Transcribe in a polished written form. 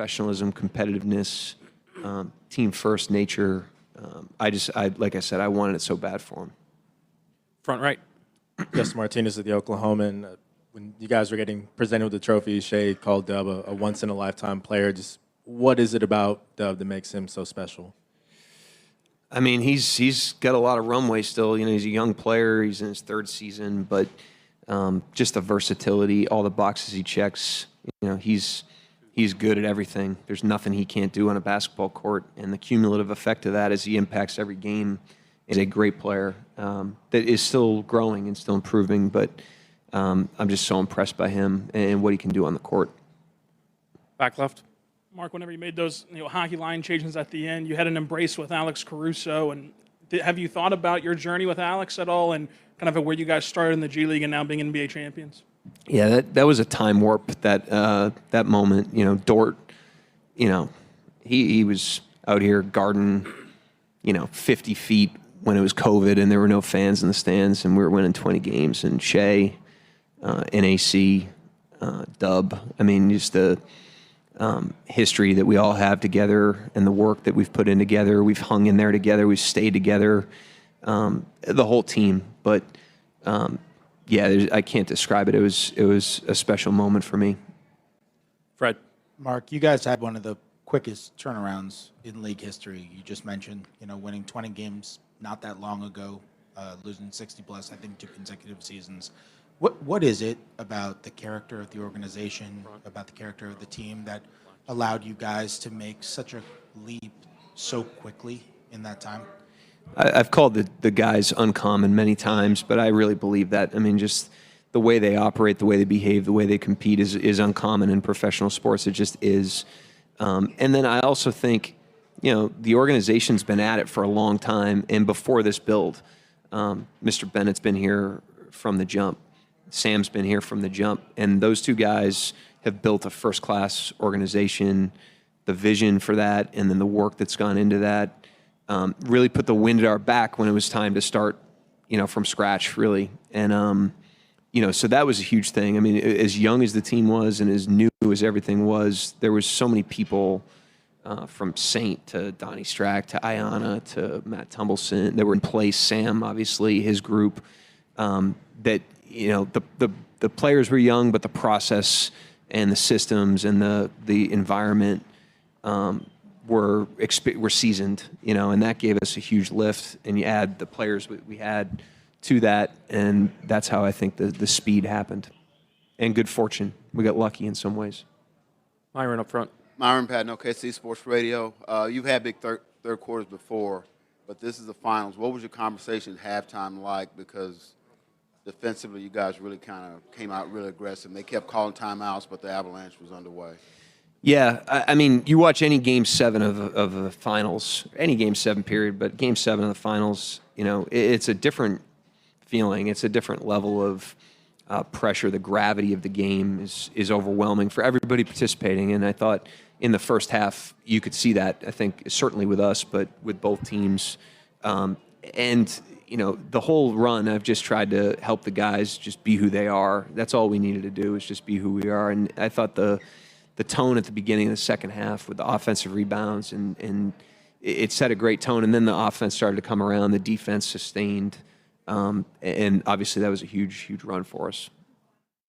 professionalism, competitiveness, team first nature. Like I said, I wanted it so bad for him. Front right. Justin Martinez of the Oklahoman. When you guys were getting presented with the trophy, Shea called Dub a once-in-a-lifetime player. Just what is it about Dub that makes him so special? I mean, he's got a lot of runway still. You know, he's a young player. He's in his third season, but just the versatility, all the boxes he checks. You know, he's good at everything. There's nothing he can't do on a basketball court, and the cumulative effect of that as he impacts every game. Is a great player that is still growing and still improving, but I'm just so impressed by him and what he can do on the court. Back left. Mark, whenever you made those hockey line changes at the end, you had an embrace with Alex Caruso. And have you thought about your journey with Alex at all and kind of where you guys started in the G League and now being NBA champions? Yeah, that was a time warp, that moment. You know, Dort, you know, he was out here guarding, 50 feet when it was COVID and there were no fans in the stands and we were winning 20 games. And Shea, NAC, Dub. I mean, just the history that we all have together and the work that we've put in together. We've hung in there together. We've stayed together, the whole team. But, yeah, I can't describe it. It was a special moment for me. Fred. Mark, you guys had one of the quickest turnarounds in league history. You just mentioned, winning 20 games not that long ago, losing 60-plus, I think, 2 consecutive seasons. What is it about the character of the organization, about the character of the team that allowed you guys to make such a leap so quickly in that time? I've called the guys uncommon many times, but I really believe that. I mean, just the way they operate, the way they behave, the way they compete is uncommon in professional sports. It just is. And then I also think, the organization's been at it for a long time. And before this build, Mr. Bennett's been here from the jump. Sam's been here from the jump. And those two guys have built a first-class organization, the vision for that, and then the work that's gone into that. Really put the wind at our back when it was time to start, from scratch, really. And, so that was a huge thing. I mean, as young as the team was and as new as everything was, there was so many people from Saint to Donnie Strack to Ayanna to Matt Tumbleson that were in place. Sam, obviously, his group, that, the players were young, but the process and the systems and the environment were seasoned, and that gave us a huge lift. And you add the players we had to that, and that's how I think the speed happened. And good fortune. We got lucky in some ways. Myron up front. Myron Patton, OKC Sports Radio. You've had big third quarters before, but this is the finals. What was your conversation at halftime like? Because defensively, you guys really kind of came out really aggressive. They kept calling timeouts, but the avalanche was underway. Yeah, I mean, you watch any Game 7 of the finals, any Game 7 period, but Game 7 of the finals, it's a different feeling. It's a different level of pressure. The gravity of the game is overwhelming for everybody participating. And I thought in the first half, you could see that, I think, certainly with us, but with both teams. And, the whole run, I've just tried to help the guys just be who they are. That's all we needed to do is just be who we are. And I thought the tone at the beginning of the second half with the offensive rebounds, and it set a great tone. And then the offense started to come around. The defense sustained. And obviously that was a huge, huge run for us.